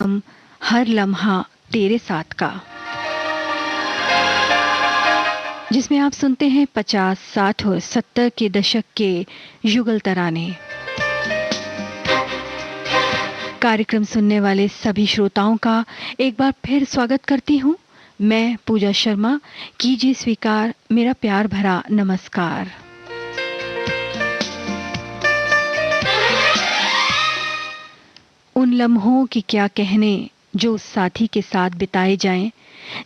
हम हर लम्हा तेरे साथ का, जिसमें आप सुनते हैं 50, 60 और 70 के दशक के युगल तराने। कार्यक्रम सुनने वाले सभी श्रोताओं का एक बार फिर स्वागत करती हूँ। मैं पूजा शर्मा। कीजिए स्वीकार मेरा प्यार भरा नमस्कार। उन लम्हों की क्या कहने जो उस साथी के साथ बिताए जाएं,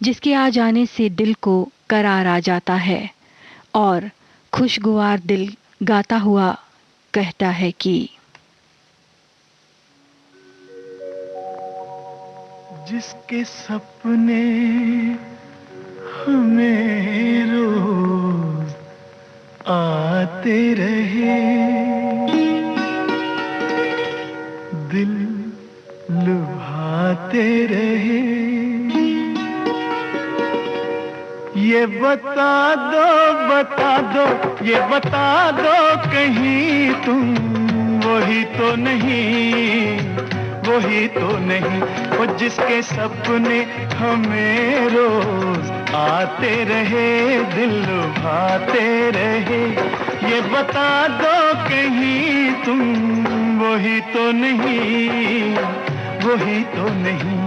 जिसके आ जाने से दिल को करार आ जाता है और खुशगवार दिल गाता हुआ कहता है कि जिसके सपने हमें रोज आते रहे, दिल लुभाते रहे। ये बता दो, ये बता दो कहीं तुम वही तो नहीं, वही तो नहीं। वो जिसके सपने हमें रोज आते रहे, दिल लुभाते रहे। ये बता दो कहीं तुम वही तो नहीं, वही तो नहीं।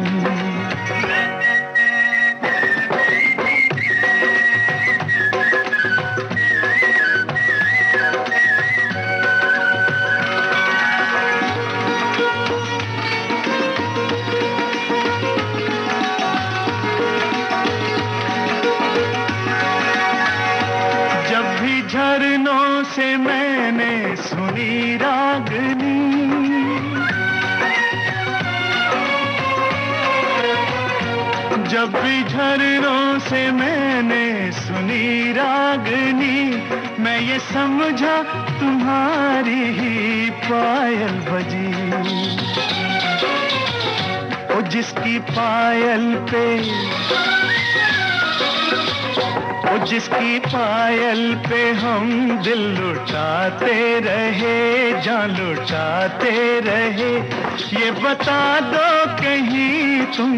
झरनों से मैंने सुनी रागनी, जब भी झरनों से मैंने सुनी रागनी, मैं ये समझा तुम्हारी ही पायल बजी। ओ जिसकी पायल पे, जिसकी पायल पे हम दिल लुटाते रहे, जान लुटाते रहे। ये बता दो कहीं तुम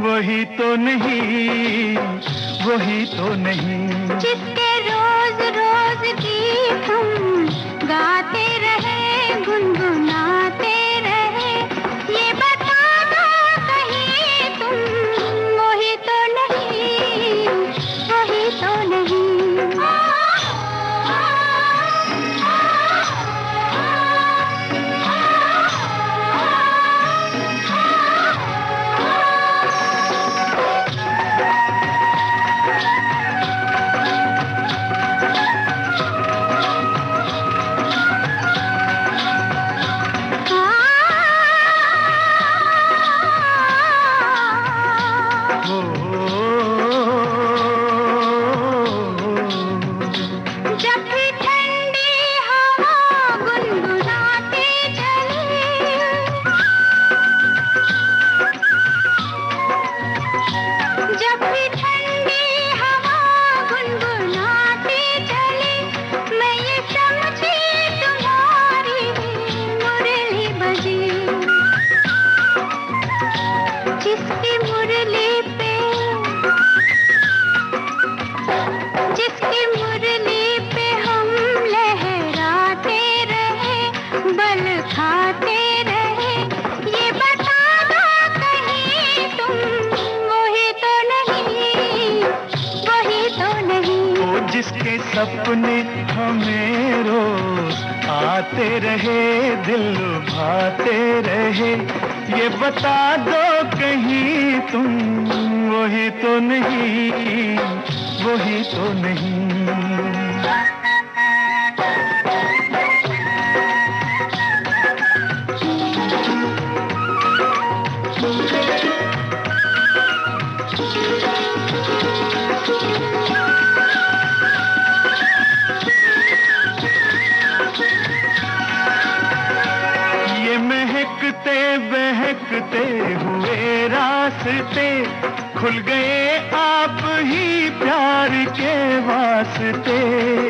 वही तो नहीं, वही तो नहीं। जिसके रोज रोज गीत हम गाते रहे, गुनगुनाते रहे। ये बता दो कहीं तुम वही तो नहीं, वही तो नहीं। सपने हमें रोज आते रहे, दिल लुभाते रहे। ये बता दो कहीं तुम वही तो नहीं, वही तो नहीं। बहकते हुए रास्ते खुल गए आप ही प्यार के वास्ते।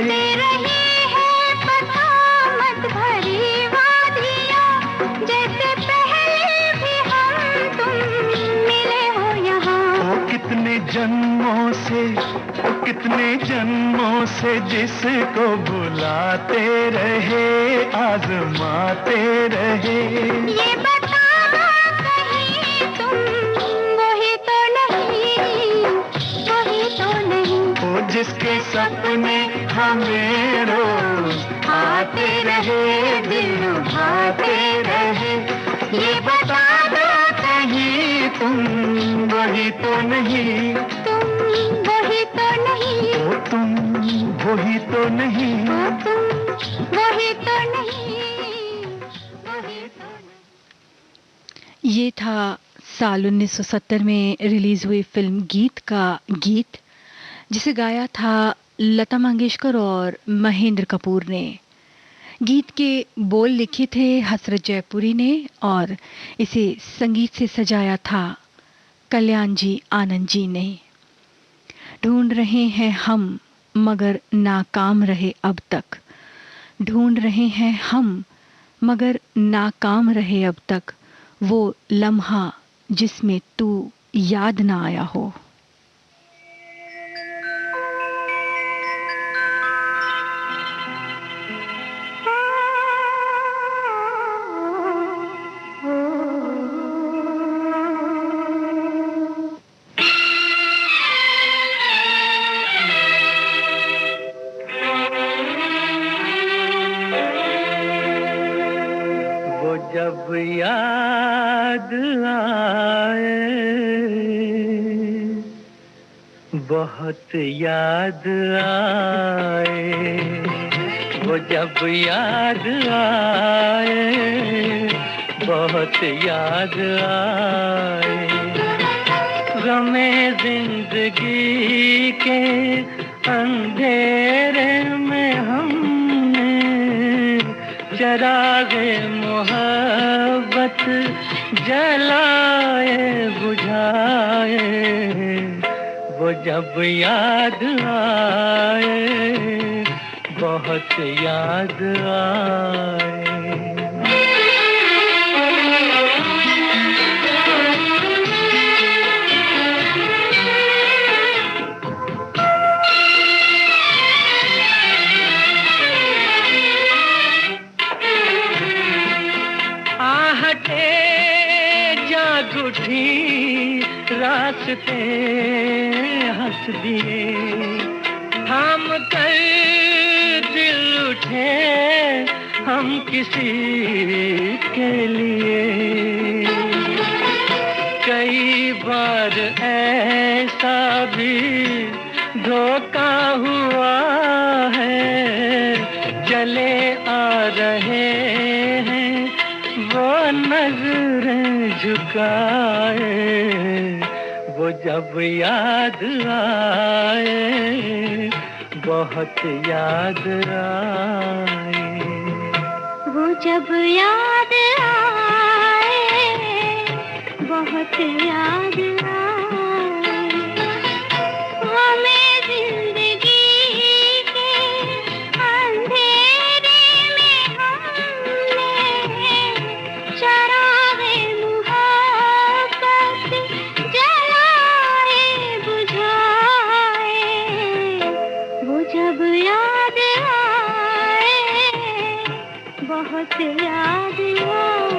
दे रही है बसामत भरी वादियाँ, जैसे पहले भी हम जन्मों से, कितने जन्मों से जिसको बुलाते रहे, आजमाते रहे। ये बता कहीं तुम वही तो नहीं, वही तो नहीं। वो जिसके सपने हमें रोज आते रहे, दिल लुभाते रहे। ये बता दो कहीं तुम वही तो नहीं, तुम वही तो नहीं, ओ तुम वही तो नहीं, ओ तुम वही तो नहीं, वही तो नहीं। ये था साल 1970 में रिलीज हुई फिल्म गीत का गीत, जिसे गाया था लता मंगेशकर और महेंद्र कपूर ने। गीत के बोल लिखे थे हसरत जयपुरी ने और इसे संगीत से सजाया था कल्याण जी आनंद जी ने। ढूंढ रहे हैं हम मगर नाकाम रहे अब तक, ढूंढ रहे हैं हम मगर नाकाम रहे अब तक, वो लम्हा जिसमें तू याद ना आया हो। जब याद आए, बहुत याद आए, वो जब याद आए, बहुत याद आए। गमे जिंदगी के अंधेरे में हमने चरागे मोहब्बत जलाए बुझाए, वो जब याद आए, बहुत याद आए। रास्ते हंस दिए, हम कर दिल उठे हम किसी के लिए। कई बार ऐसा भी धोखा हुआ है, चले आ रहे हैं वो नजरें झुकाए, वो जब याद आए, बहुत याद आए। वो जब याद आए, बहुत याद आए। हमें जिंदगी के अंधेरे में हमने चरागे मुहब्बत जलाए बुझाए, वो जब याद आए, बहुत याद आए।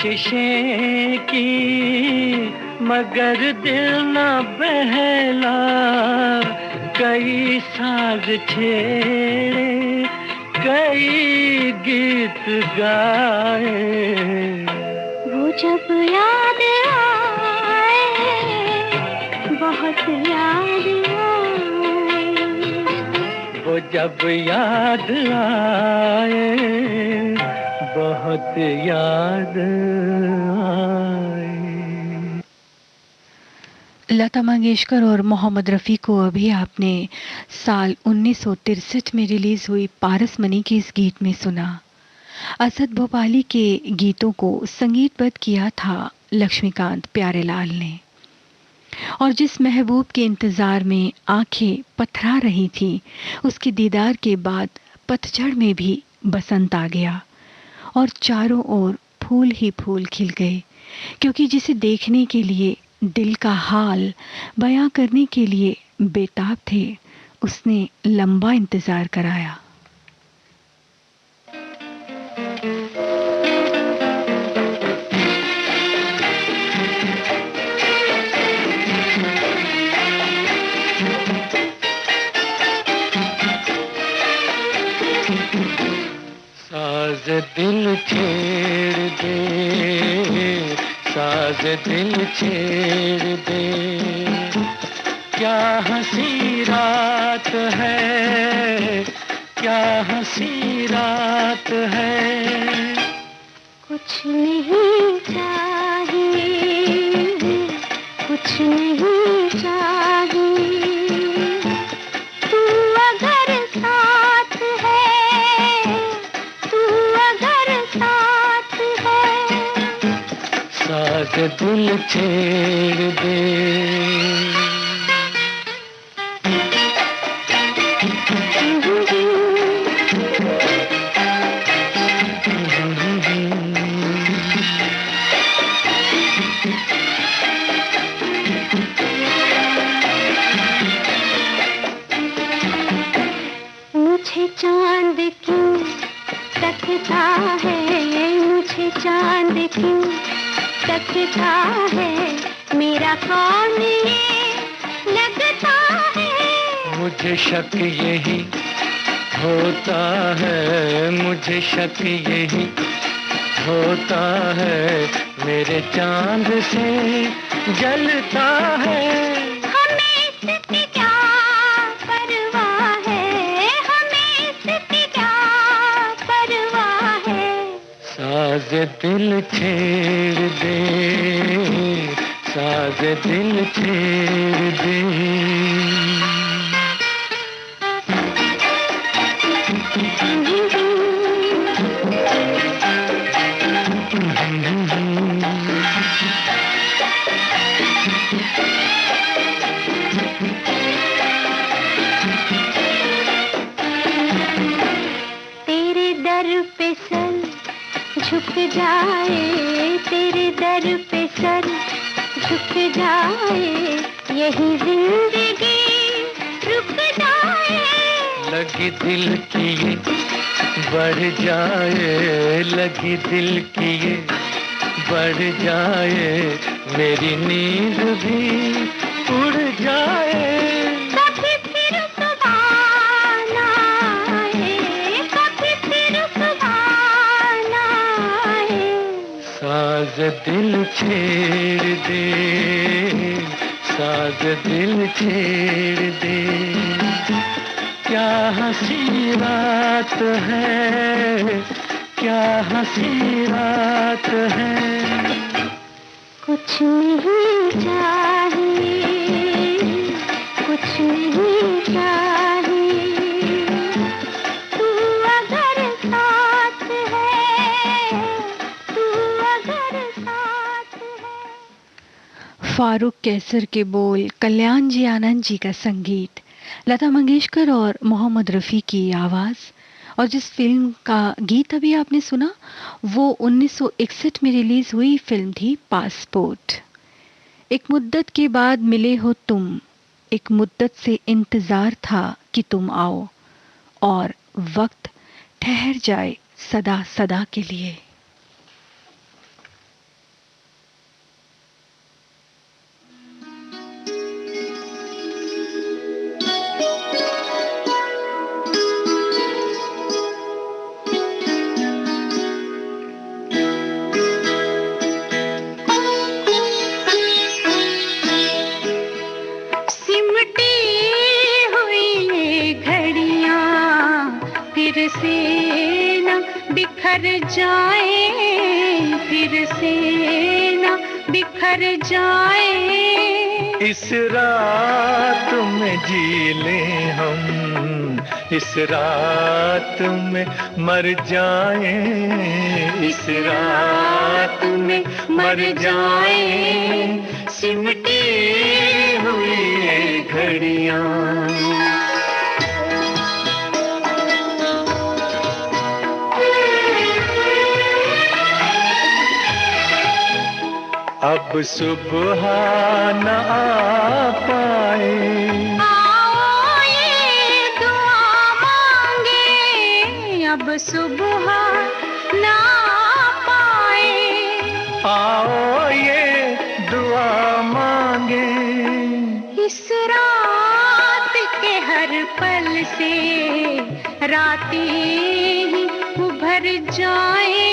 कोशिशें की मगर दिल न बहला, कई साज छेड़े कई गीत गाए, वो जब याद आए, बहुत याद आए, वो जब याद आए, बहुत याद आए। लता मंगेशकर और मोहम्मद रफ़ी को अभी आपने साल 1963 में रिलीज हुई पारस मनी के इस गीत में सुना। असद भोपाली के गीतों को संगीतबद्ध किया था लक्ष्मीकांत प्यारेलाल ने। और जिस महबूब के इंतज़ार में आंखें पथरा रही थीं, उसके दीदार के बाद पतझड़ में भी बसंत आ गया और चारों ओर फूल ही फूल खिल गए, क्योंकि जिसे देखने के लिए दिल का हाल बयां करने के लिए बेताब थे, उसने लंबा इंतज़ार कराया। साज दिल छेड़ दे, साज दिल छेड़ दे, क्या हंसी रात है, क्या हंसी रात है। कुछ नहीं चाहिए, कुछ नहीं चाहिए, तू अगर साथ है, तू अगर साथ है, साज दिल छेड़ दे। मुझे चांद क्यों तकता है, मुझे चांद क्यों तकता है, मेरा कौन ये लगता है। मुझे शक यही होता है, मुझे शक यही होता है, मेरे चांद से जलता है। हमें इसकी क्या परवाह है, हमें इसकी क्या परवाह है। साज दिल छेड़ दे, साज दिल छेड़ दे। तेरे दर पे सर झुक जाए, तेरे दर पे सर झुक जाए, यही जिंदगी रुक जाए। लगी दिल की ये बढ़ जाए, लगी दिल की ये बढ़ जाए, मेरी नींद भी उड़ जाए। कभी फिर सुबह ना आए, कभी फिर सुबह ना आए। साज दिल छेड़ दे, साज दिल छेड़ दे, क्या हंसी रात है, क्या हंसी रात है। कुछ नहीं चाहिए, कुछ नहीं चाहिए, तू अगर साथ है, तू अगर साथ है। फारूक कैसर के बोल, कल्याण जी आनंद जी का संगीत, लता मंगेशकर और मोहम्मद रफ़ी की आवाज़। और जिस फिल्म का गीत अभी आपने सुना, वो 1961 में रिलीज हुई फिल्म थी पासपोर्ट। एक मुद्दत के बाद मिले हो तुम, एक मुद्दत से इंतज़ार था कि तुम आओ, और वक्त ठहर जाए सदा सदा के लिए। फिर से न बिखर जाए, फिर से न बिखर जाए। इस रात में जी लें हम, इस रात में मर जाएं, इस रात में मर जाएं। सिमटी हुई ये घड़ियां, अब सुबह न आ पाए। आओ ये दुआ मांगे, अब सुबह ना पाए। आओ ये दुआ मांगे, इस रात के हर पल से रातें ही उभर जाए,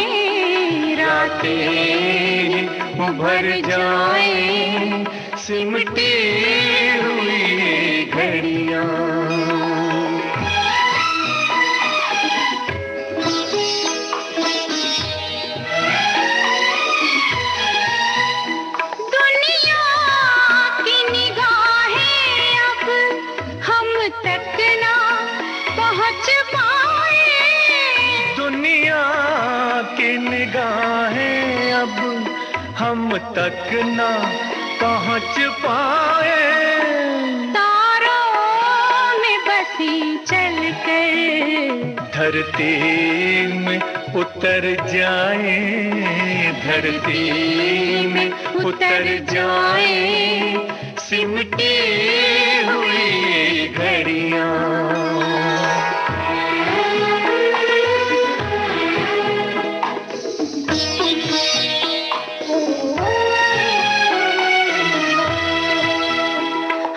रातें उभर जाए। सिमटी हुई ये घड़ियां, दुनिया की निगाहें अब हम तक ना पहुंच पाए। दुनिया की निगाहें अब हम तक ना पहुंच पाए। तारों में बसी चलकर धरती में उतर जाए, धरती में उतर जाए। सिमटी हुई ये घड़ियां,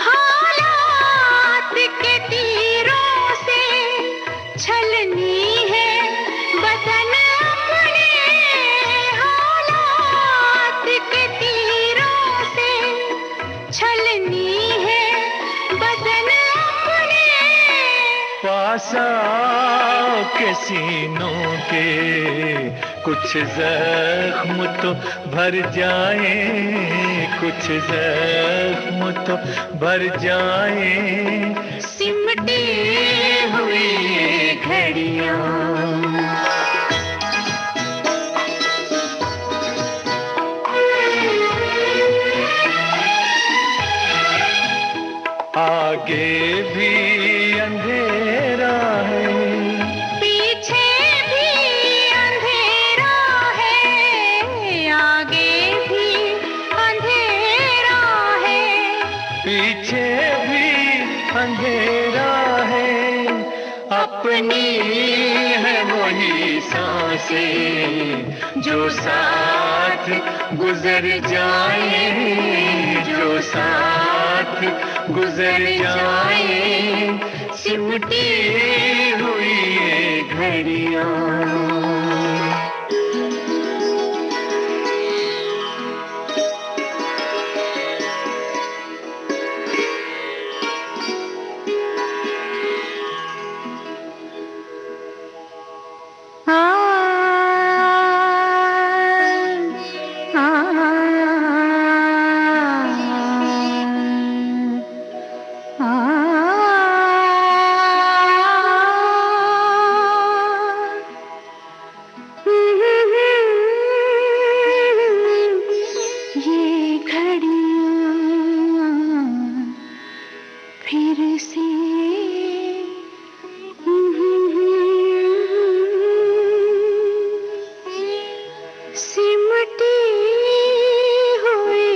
हालात के तीरों से छलनी है बदन अपने। हालात के तीरों से छलनी है बदन अपने। पास आओ के सीनों के कुछ जख्म तो भर जाए, कुछ जख्म तो भर जाए। सिमटी हुई ये घड़ियां, आगे भी अंधेरा है, पीछे भी अंधेरा है। आगे भी अंधेरा है, पीछे भी अंधेरा है। अपनी है वही सांसें जो साथ गुजर जाए, जो साथ गुजर जाए। सिमटी हुई ये घड़ियां, ये घड़ियां फिर से सिमटी हुई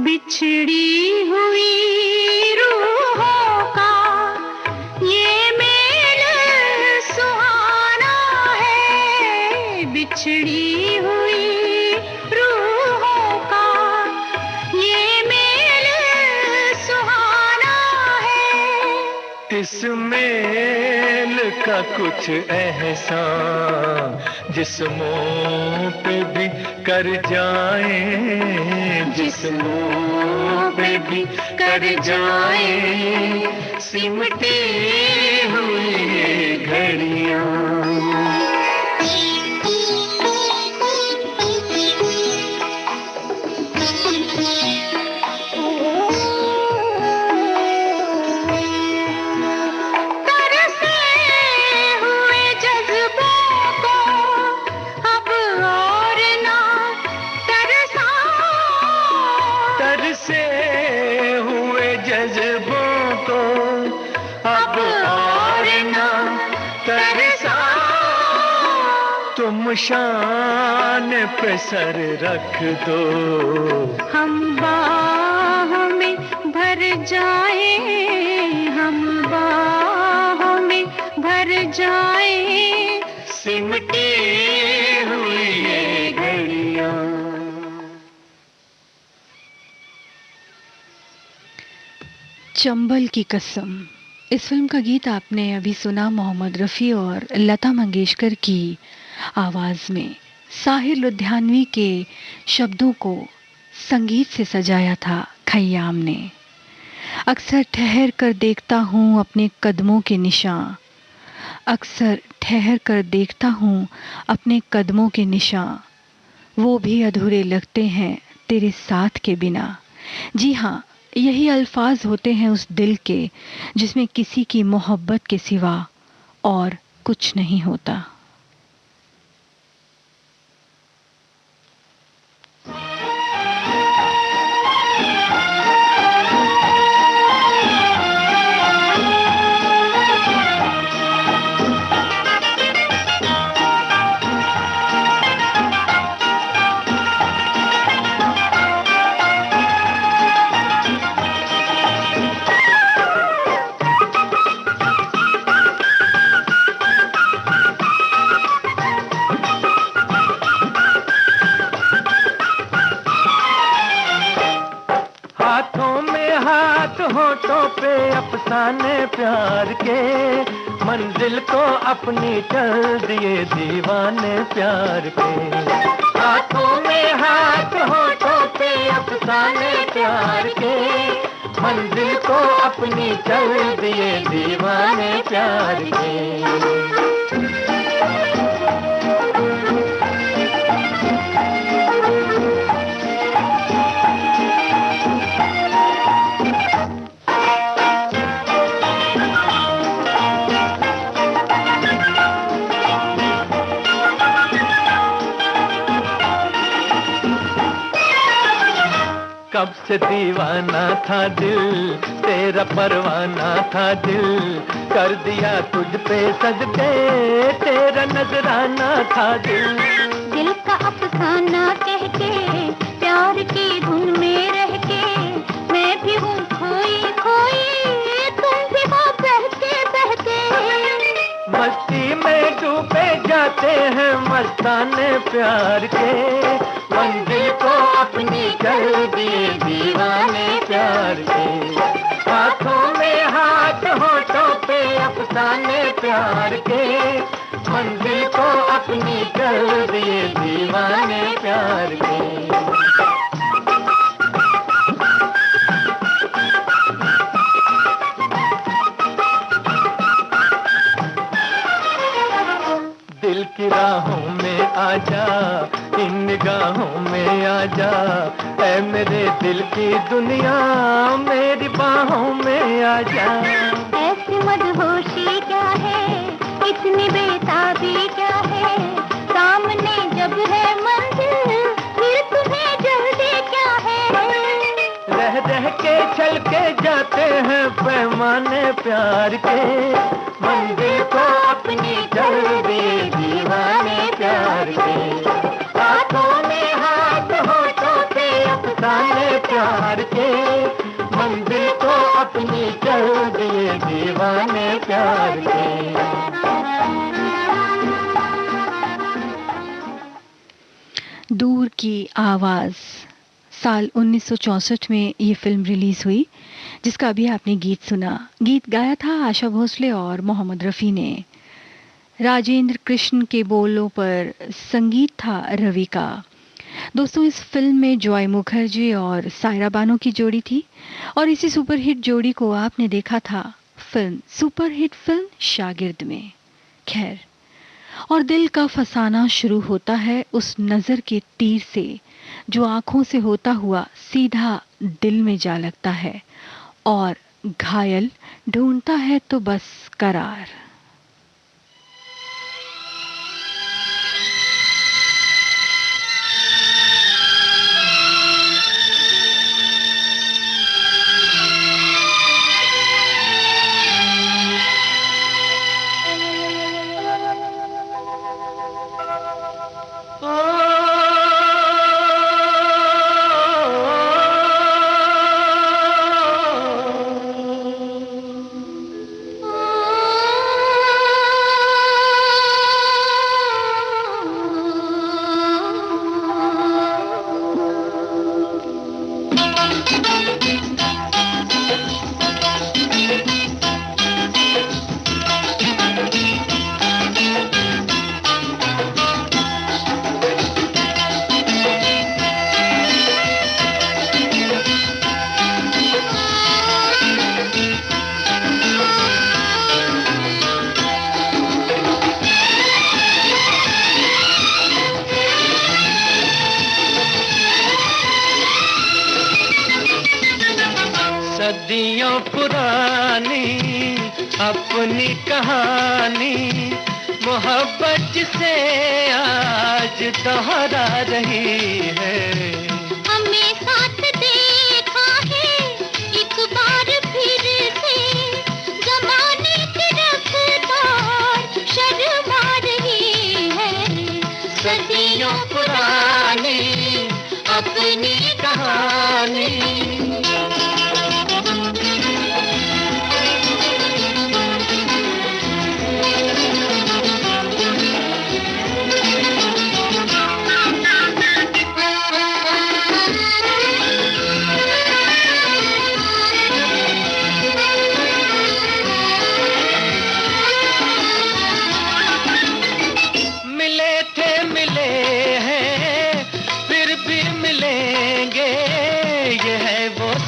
बिछड़ी हुई रूहों का ये मेल सुहाना है। बिछड़ी हुई रूहों का ये मेल सुहाना है। इस मेल का कुछ एहसान जिस्मों पे भी कर जाए, जिस्मों पे भी कर जाए सिमटे हुए घड़ियां। तुम शान पे सर रख दो, हम बाहों में भर जाए, हम बाहों में भर जाए सिमटे हुए ये घड़ियां। चंबल की कसम, इस फिल्म का गीत आपने अभी सुना मोहम्मद रफ़ी और लता मंगेशकर की आवाज़ में। साहिर लुधियानवी के शब्दों को संगीत से सजाया था खयाम ने। अक्सर ठहर कर देखता हूँ अपने कदमों के निशान, अक्सर ठहर कर देखता हूँ अपने कदमों के निशान, वो भी अधूरे लगते हैं तेरे साथ के बिना। जी हाँ, यही अल्फाज होते हैं उस दिल के जिसमें किसी की मोहब्बत के सिवा और कुछ नहीं होता। होठों पे अफसाने प्यार के, मंजिल को अपनी चल दिए दीवाने प्यार के। हाथों में हाथ, होठों पे अफसाने प्यार के, मंजिल को अपनी चल दिए दीवाने प्यार के। कब से दीवाना था दिल, तेरा परवाना था दिल, कर दिया तुझ पे सजदे, तेरा नजराना था दिल। दिल का अफसाना कह के, प्यार की धुन में रह के, मैं भी हूँ खोई खोई, तुम भी हो बहके बहके। मस्ती में डूबे जाते हैं मस्ताने प्यार के, मंजिल को अपनी चल दिए दीवाने प्यार के। हाथों में हाथ, होठों पे अफसाने प्यार के, मंजिल को अपनी चल दिए दीवाने प्यार के। दिल की राहों में आजा, इन निगाहों में आजा, ऐ मेरे दिल की दुनिया मेरी बाहों में आजा। ऐसी मदहोशी क्या है, इतनी बेताबी क्या है, सामने जब है मंजिल फिर तुम्हें जल्दी क्या है। रह रह के चल के जाते हैं पैमाने प्यार के, मंजिल को अपनी चल दिए दीवाने प्यार के। हाथों में हाथ, होठों पे अफसाने प्यार के, मंजिल को अपनी चल दिए दीवाने प्यार के। दूर की आवाज़, साल 1964 में ये फिल्म रिलीज़ हुई, जिसका अभी आपने गीत सुना। गीत गाया था आशा भोसले और मोहम्मद रफ़ी ने। राजेंद्र कृष्ण के बोलों पर संगीत था रवि का। दोस्तों, इस फिल्म में जॉय मुखर्जी और सायरा बानो की जोड़ी थी और इसी सुपरहिट जोड़ी को आपने देखा था फिल्म सुपरहिट फिल्म शागिर्द में। खैर, और दिल का फसाना शुरू होता है उस नज़र के तीर से जो आंखों से होता हुआ सीधा दिल में जा लगता है और घायल ढूंढता है तो बस करार। सदियों पुरानी अपनी कहानी मोहब्बत से आज दोहरा रही है। हमें साथ देखा है एक बार फिर से, जमाने की रफ्तार शर्मा रही है। सदियों पुरानी अपनी कहानी।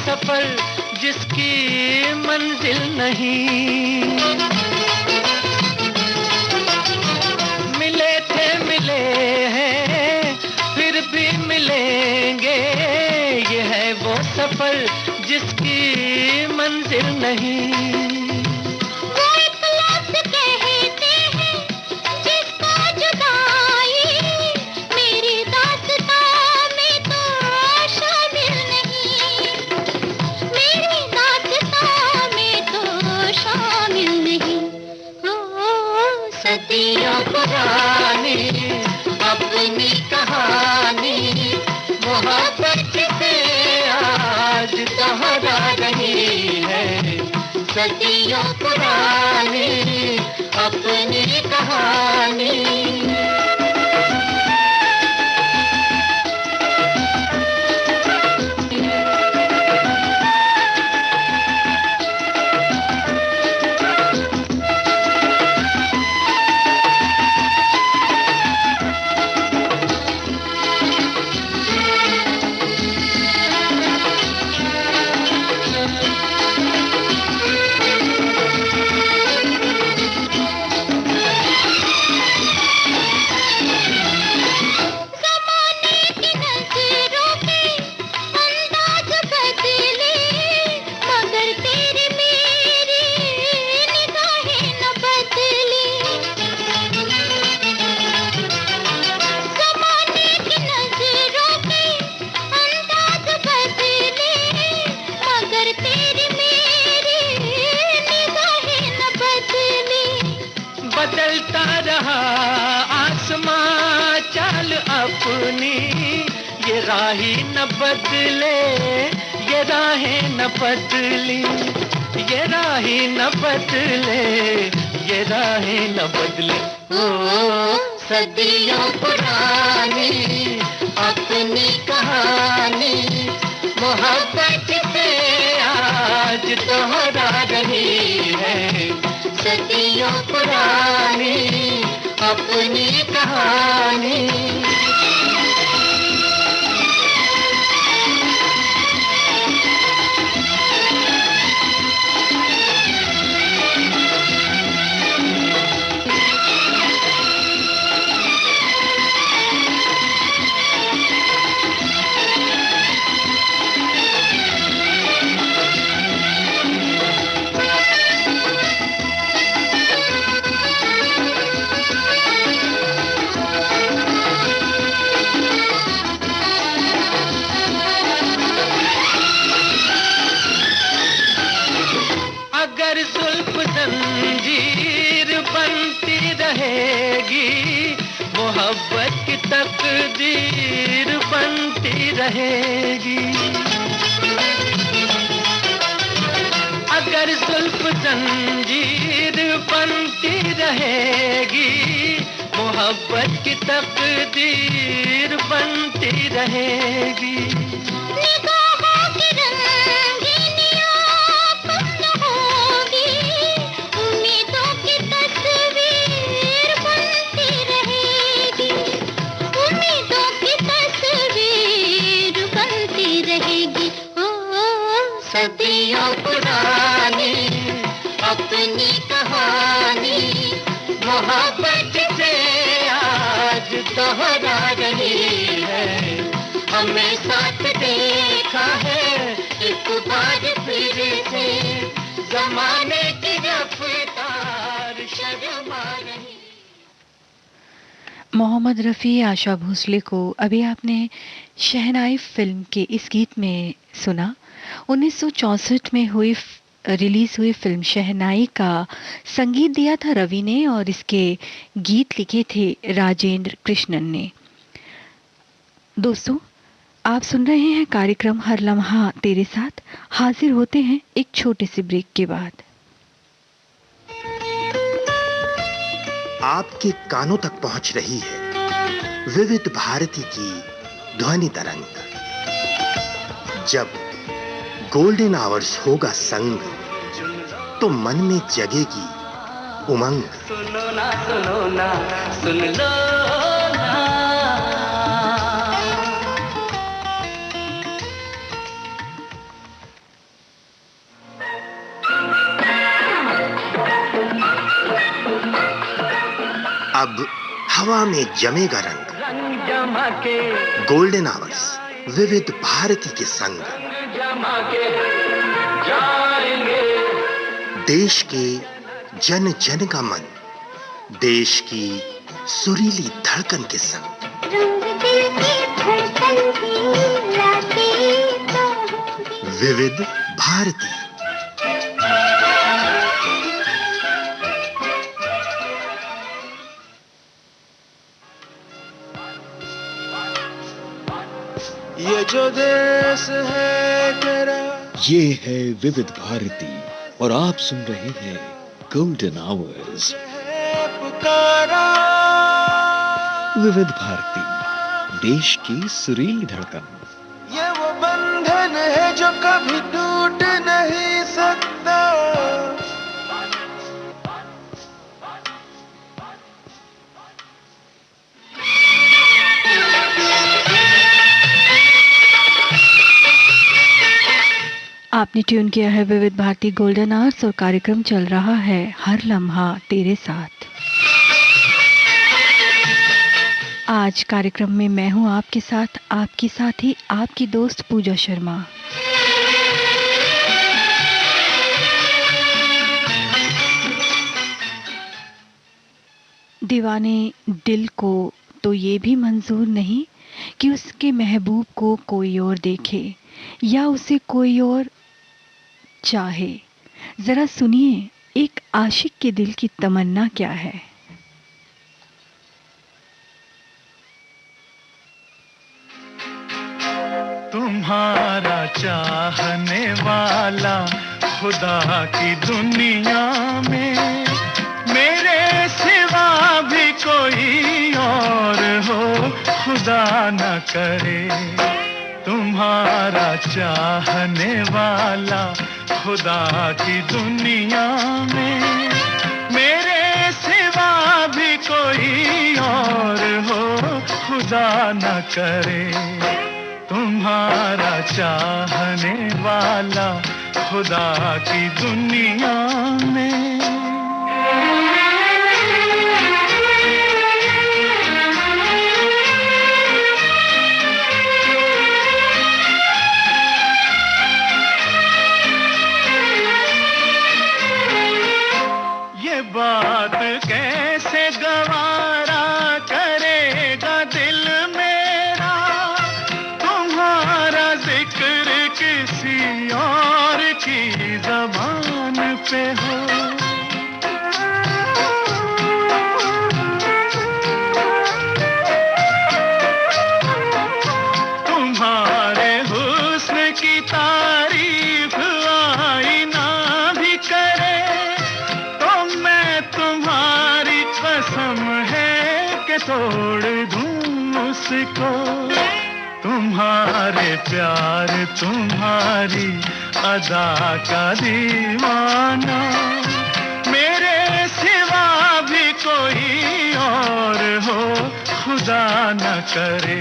सफर जिसकी मंजिल नहीं, मिले थे मिले हैं फिर भी मिलेंगे, ये है वो सफर जिसकी मंजिल नहीं। सदियों पुरानी अपनी कहानी मोहब्बत से आज दोहरा रही है। सदियों पुरानी अपनी कहानी। बदलता रहा आसमां चाल अपनी, ये राही न बदले, ये राहें न बदली, ये राही न बदले, ये राहें न बदले। ओ सदियों पुरानी अपनी कहानी मोहब्बत से आज दोहरा रही है। सदियों पुरानी अपनी कहानी। मोहब्बत की तकदीर बनती रहेगी। अगर जुल्फ जंजीर बनती रहेगी, मोहब्बत की तकदीर बनती रहेगी। निगाहों की रंगीनियां कम होगी, उम्मीदों की तस्वीर बनती रहेगी, उम्मीदों की तस्वीर बनती रहेगी। सदियों पुरानी अपनी कहानी मोहब्बत से आज दोहरा रही है। हमें साथ देखा है एक बार फिर से, जमाने की रफ्तार शर्मा रही। मोहम्मद रफ़ी, आशा भोसले को अभी आपने शहनाई फिल्म के इस गीत में सुना। 1964 में रिलीज हुई फिल्म शहनाई का संगीत दिया था रवि ने और इसके गीत लिखे थे राजेंद्र कृष्णन ने। दोस्तों, आप सुन रहे हैं कार्यक्रम हर लम्हा तेरे साथ। हाजिर होते हैं एक छोटे से ब्रेक के बाद। आपके कानों तक पहुंच रही है विविध भारती की ध्वनि तरंग। जब गोल्डन आवर्स होगा संग, तो मन में जगेगी उमंग। सुनो ना सुनो ना सुन लो ना। अब हवा में जमेगा रंग, रंग जमा के गोल्डन आवर्स विविध भारती के संग। जमा के जाएंगे देश के जन जन का मन, देश की सुरीली धड़कन के संग। रंग दिल की धड़कन की लाते तो होंगी। विविध भारती। ये जो देश है तेरा, ये है विविध भारती और आप सुन रहे हैं गोल्डन आवर्स। है पुकारा। विविध भारती, देश की सुरीली धड़कन। ये वो बंधन है जो कभी टूट नहीं सकता। आपने ट्यून किया है विविध भारती गोल्डन आवर्स और कार्यक्रम चल रहा है हर लम्हा तेरे साथ। आज कार्यक्रम में मैं हूं आपके साथ, आपकी साथी, आपकी दोस्त पूजा शर्मा। दीवाने दिल को तो ये भी मंजूर नहीं कि उसके महबूब को कोई और देखे या उसे कोई और चाहे। जरा सुनिए एक आशिक के दिल की तमन्ना क्या है। तुम्हारा चाहने वाला खुदा की दुनिया में मेरे सिवा भी कोई और हो, खुदा न करे। तुम्हारा चाहने वाला खुदा की दुनिया में मेरे सिवा भी कोई और हो, खुदा न करे। तुम्हारा चाहने वाला खुदा की दुनिया में। बात कैसे गवारा करेगा दिल मेरा, तुम्हारा जिक्र किसी और की ज़बान पे हो। प्यार तुम्हारी अदा का दीवाना, मेरे सिवा भी कोई और हो खुदा न करे।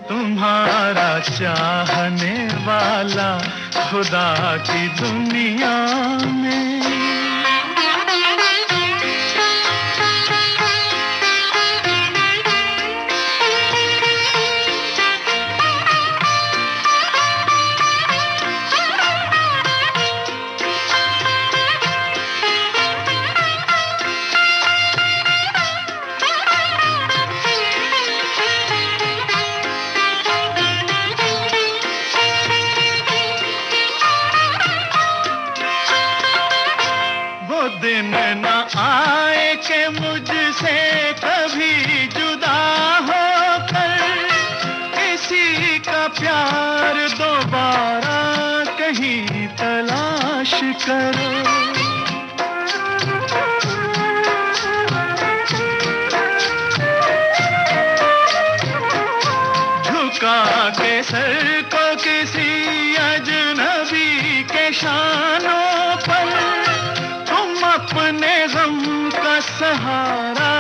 तुम्हारा चाहने वाला खुदा की दुनिया में। दिन न आए कि मुझसे कभी जुदा होकर किसी का प्यार दोबारा कहीं तलाश करो। झुका के सर को किसी अजनबी के शानों पर अपने गम का सहारा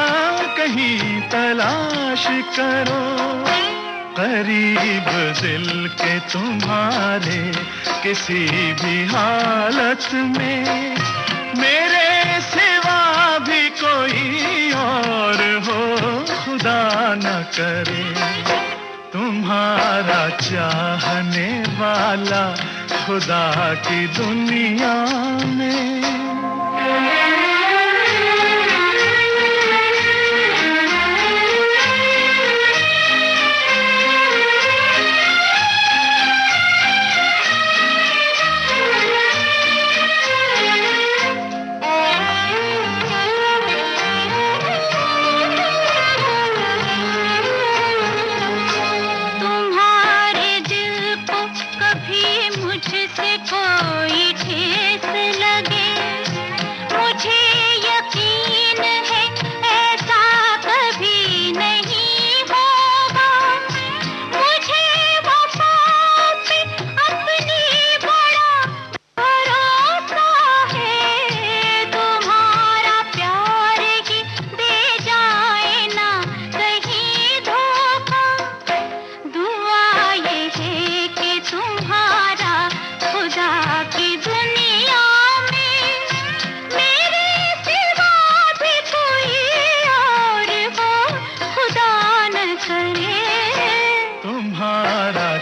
कहीं तलाश करो। करीब दिल के तुम्हारे किसी भी हालत में मेरे सिवा भी कोई और हो खुदा न करे। तुम्हारा चाहने वाला खुदा की दुनिया में।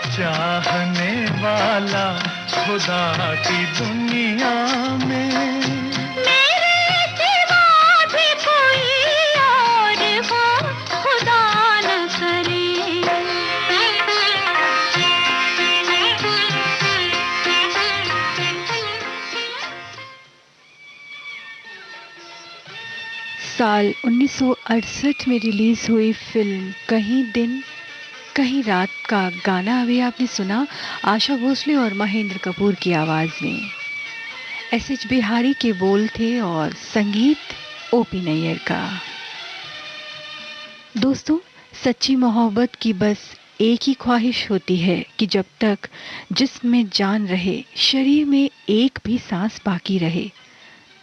चाहने वाला खुदा की दुनिया में मेरे सिवा भी कोई और हो खुदा न करे। साल 1968 में रिलीज हुई फिल्म कहीं दिन कहीं रात का गाना अभी आपने सुना आशा भोसले और महेंद्र कपूर की आवाज में। एस.एच. बिहारी के बोल थे और संगीत ओ.पी. नैयर का। दोस्तों, सच्ची मोहब्बत की बस एक ही ख्वाहिश होती है कि जब तक जिस्म में जान रहे, शरीर में एक भी सांस बाकी रहे,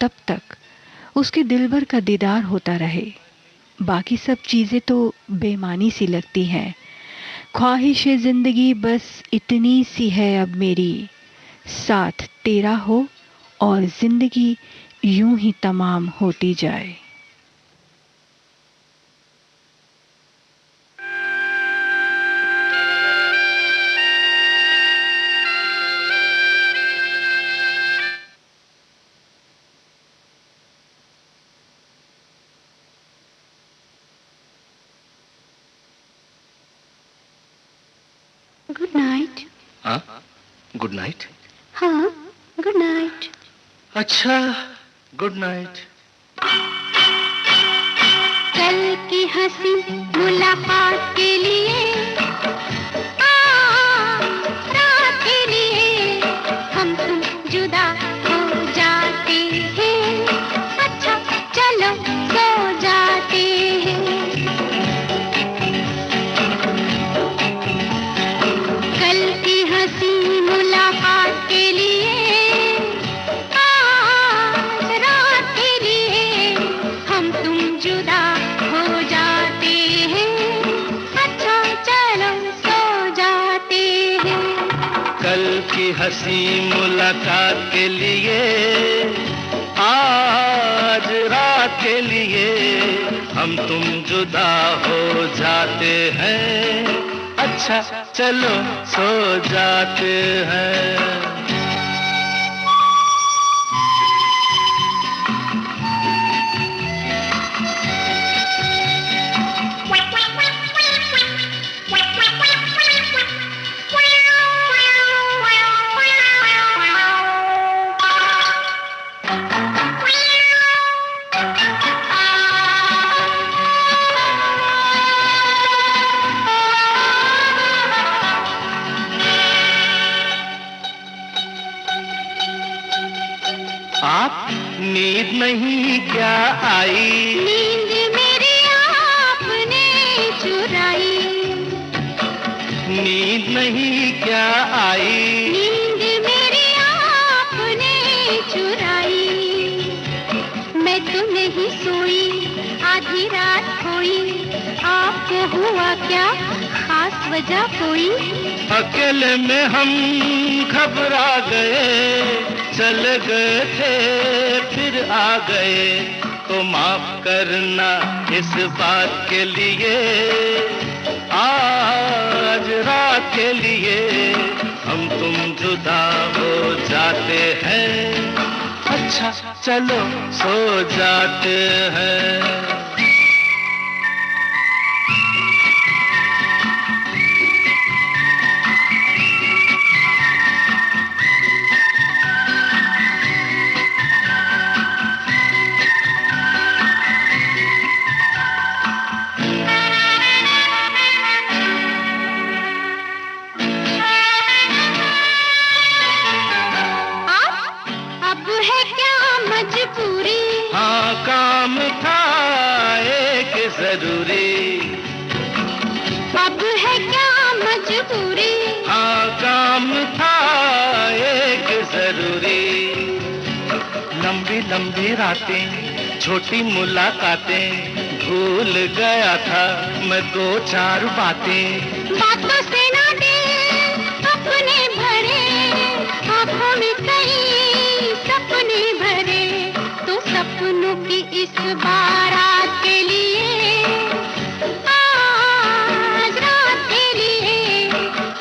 तब तक उसके दिलबर का दीदार होता रहे। बाकी सब चीजें तो बेमानी सी लगती हैं। ख्वाहिश जिंदगी बस इतनी सी है अब मेरी, साथ तेरा हो और जिंदगी यूं ही तमाम होती जाए। Good night. हाँ, गुड नाइट। हाँ, गुड नाइट। अच्छा, गुड नाइट। कल की हंसी मुलाकात के लिए, रात के लिए हम तुम जुदा हो जाते हैं। अच्छा चलो सो जाते हैं। कल हंसी मुलाकात के लिए, आज रात के लिए हम तुम जुदा हो जाते हैं। अच्छा चलो सो जाते हैं। आप नींद नहीं क्या आई? नींद मेरी आपने चुराई। नींद नहीं क्या आई? नींद मेरी आपने चुराई। मैं तो नहीं सोई, आधी रात खोई। आपको हुआ क्या, खास वजह कोई? अकेले में हम घबरा गए, चल गए थे फिर आ गए। तो माफ करना इस बात के लिए, आज रात के लिए हम तुम जुदा हो जाते हैं। अच्छा चलो सो जाते हैं। हाँ काम था एक जरूरी। अब है क्या मजबूरी? हाँ काम था एक जरूरी। लंबी लंबी रातें, छोटी मुलाकातें, भूल गया था मैं दो चार बातें। बातों से ना दे अपने भरे, आंखों में कई सपने भरे। तो सपनों की इस बारात के लिए, आज रात के लिए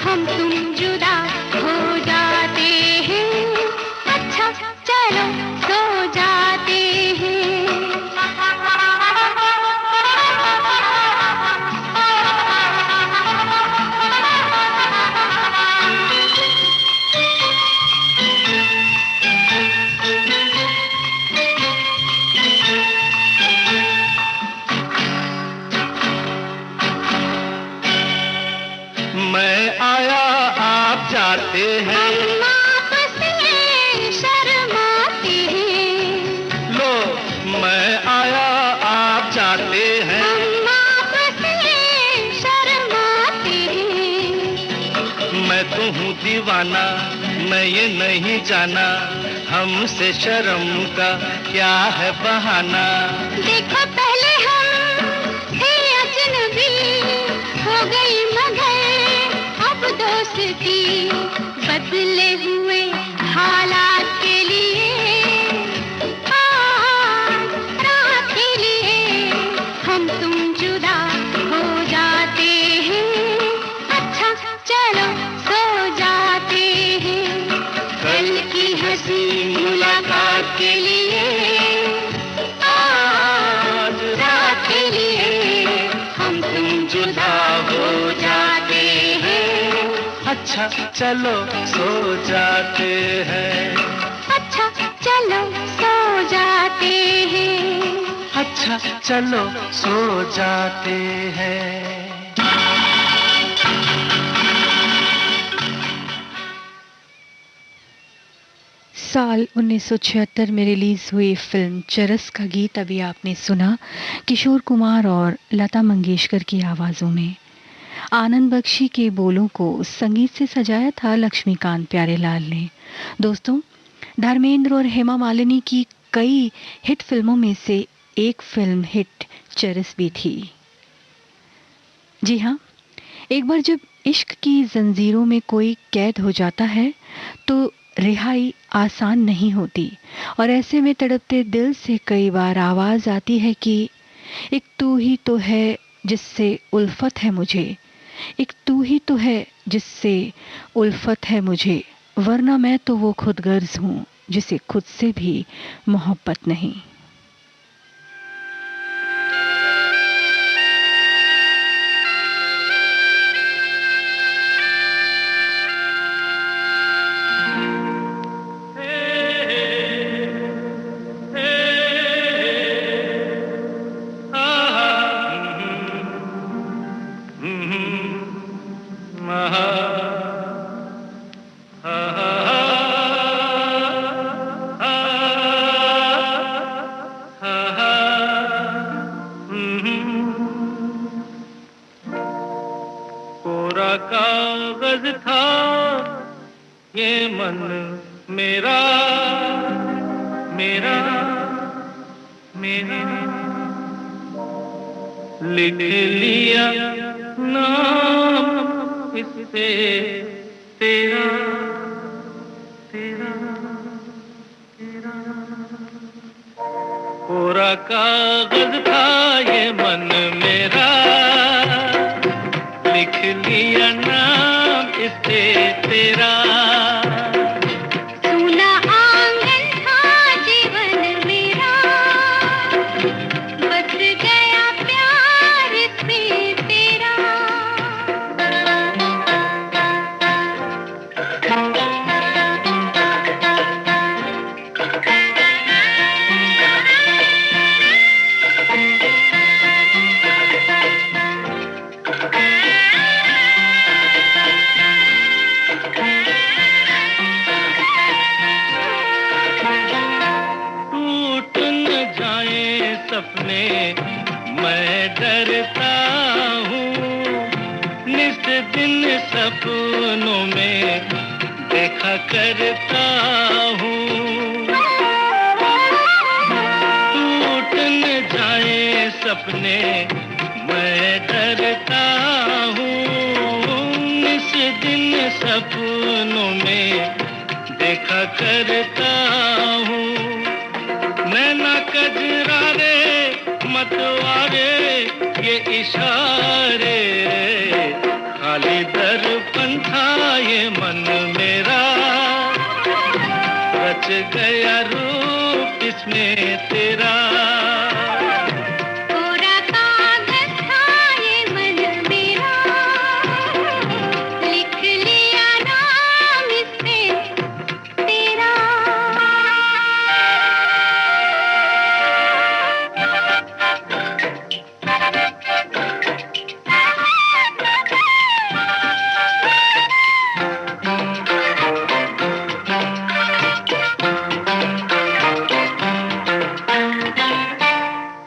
हम तुम जुदा हो जाते हैं। अच्छा चलो सो जाते हैं। मैं आया आप जाते हैं, हम आपसे शर्माते हैं। लो मैं आया आप जाते हैं। हम आपसे शर्माते हैं। मैं तो हूँ दीवाना, मैं ये नहीं जाना, हमसे शर्म का क्या है बहाना। देखो पहले हम थे अजनबी, हो गई मगर अब दोस्ती। बदले हुए हालात के लिए, आज रात के लिए हम तुम जुदा हो जाते हैं। अच्छा चलो सो जाते हैं। कल की हंसी मुलाकात के लिए, आज रात के लिए हम तुम जुदा हो जाते हैं। अच्छा चलो सो जाते हैं। अच्छा चलो सो जाते हैं। अच्छा चलो सो जाते हैं। साल 1976 में रिलीज हुई फिल्म चरस का गीत अभी आपने सुना, किशोर कुमार और लता मंगेशकर की आवाज़ों में। आनंद बख्शी के बोलों को संगीत से सजाया था लक्ष्मीकांत प्यारेलाल ने। दोस्तों, धर्मेंद्र और हेमा मालिनी की कई हिट फिल्मों में से एक फिल्म हिट चरस भी थी। जी हाँ, एक बार जब इश्क की जंजीरों में कोई कैद हो जाता है तो रिहाई आसान नहीं होती, और ऐसे में तड़पते दिल से कई बार आवाज़ आती है कि एक तू ही तो है जिससे उल्फत है मुझे, एक तू ही तो है जिससे उल्फत है मुझे, वरना मैं तो वो खुदगर्ज हूँ जिसे खुद से भी मोहब्बत नहीं। कोरा कागज था ये मन मेरा, मेरा मेरा, लिख लिया नाम इस पे तेरा, तेरा, तेरा। कोरा कागज था ये मन मेरा, लिख लिया नाम इस पे तेरा। सूना आंगन था जीवन मेरा, बस गया प्यार इसमें तेरा। टूट न जाए सपने मैं डरता हूँ, नित दिन सपनों में देखा करता हूँ। टूट न जाए सपने मैं डरता हूँ, नित दिन सपनों में देखा करता हूँ। नैना कजरारे मतवारे ये इशारे, खाली दर्पण था ये मन मेरा, रच गया रूप इसमें तेरा। कोरा कागज था ये मन मेरा, लिख लिया नाम इस पे तेरा।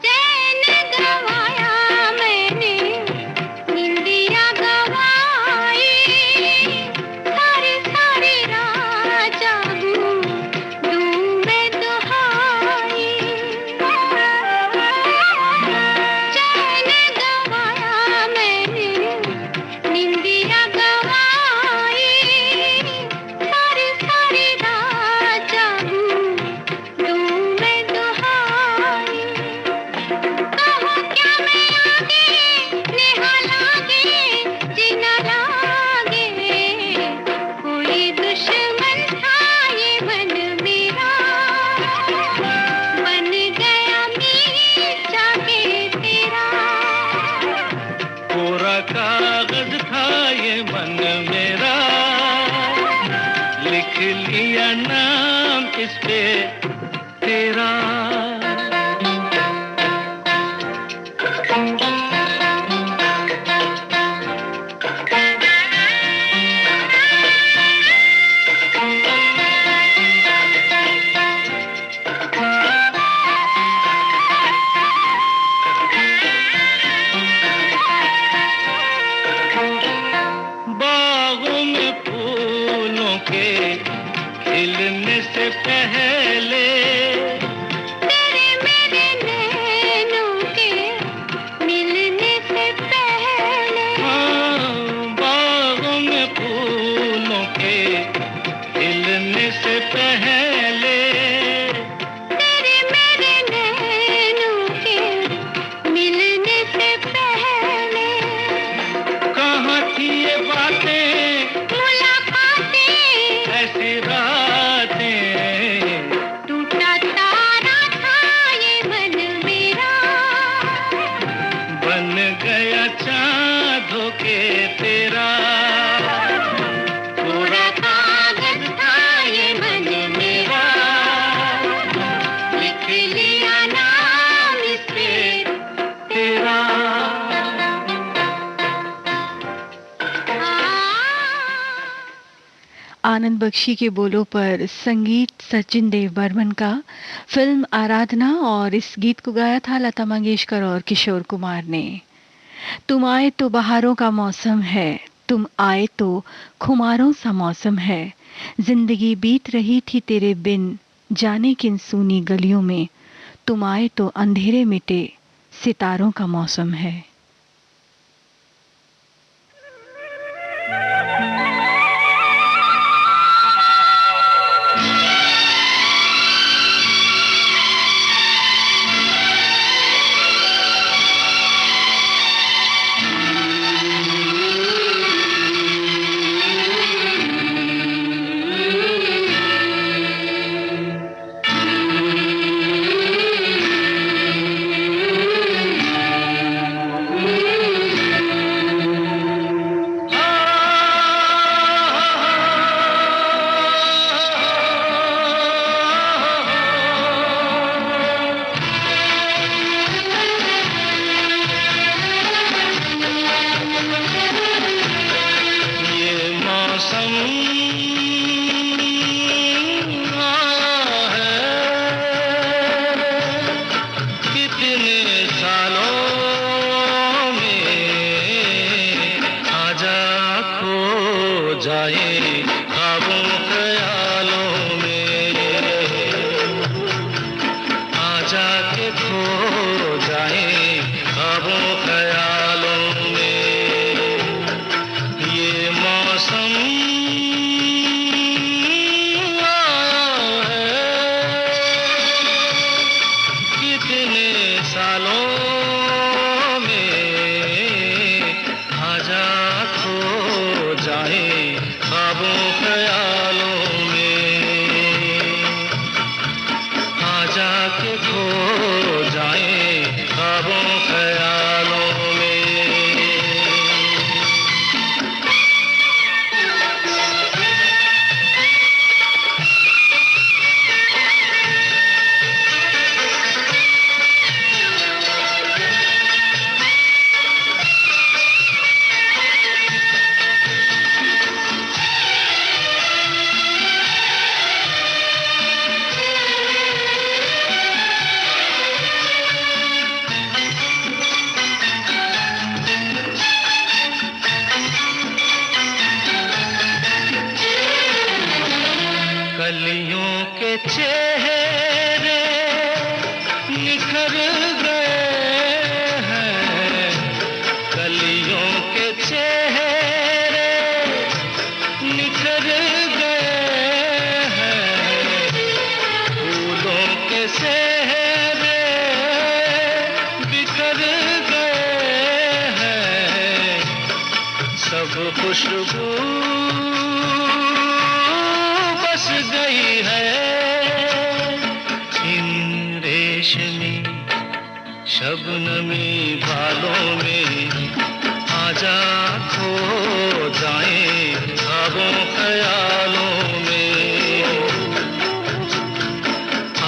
चैन गवाया मैंने, निंदिया गवाई, सारी सारी रात जागूं दूं मैं दुहाई। चैन गवाया मैंने, निंदिया गवाई, सारी सारी रात जागूं दूं मैं दुहाई। कहो क्या मैं आगे नेहा लागे जीना लागे, कोई दुश्मन था ये मन मेरा, बन गया मीत जाके तेरा। कोरा कागज था ये मन मेरा, लिख लिया नाम इस पे तेरा। बागों में फूलों के खिलने से पहले, तेरे मेरे नैनों के मिलने से पहले, हाँ, बागों आनंद बख्शी के बोलों पर संगीत सचिन देव बर्मन का, फिल्म आराधना, और इस गीत को गाया था लता मंगेशकर और किशोर कुमार ने। तुम आए तो बहारों का मौसम है, तुम आए तो खुमारों सा मौसम है, जिंदगी बीत रही थी तेरे बिन जाने किन सूनी गलियों में, तुम आए तो अंधेरे मिटे सितारों का मौसम है। खुशबू बस गई है इन रेशमी शबनमी बालों में, आजा खो जाए ख्वाबों ख्यालों में,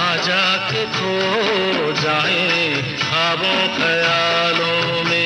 आजा के खो जाए ख्वाबों ख्यालों में।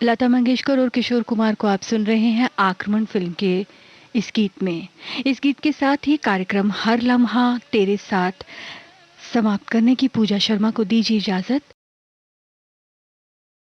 लता मंगेशकर और किशोर कुमार को आप सुन रहे हैं आक्रमण फिल्म के इस गीत में। इस गीत के साथ ही कार्यक्रम हर लम्हा तेरे साथ समाप्त करने की पूजा शर्मा को दीजिए इजाजत।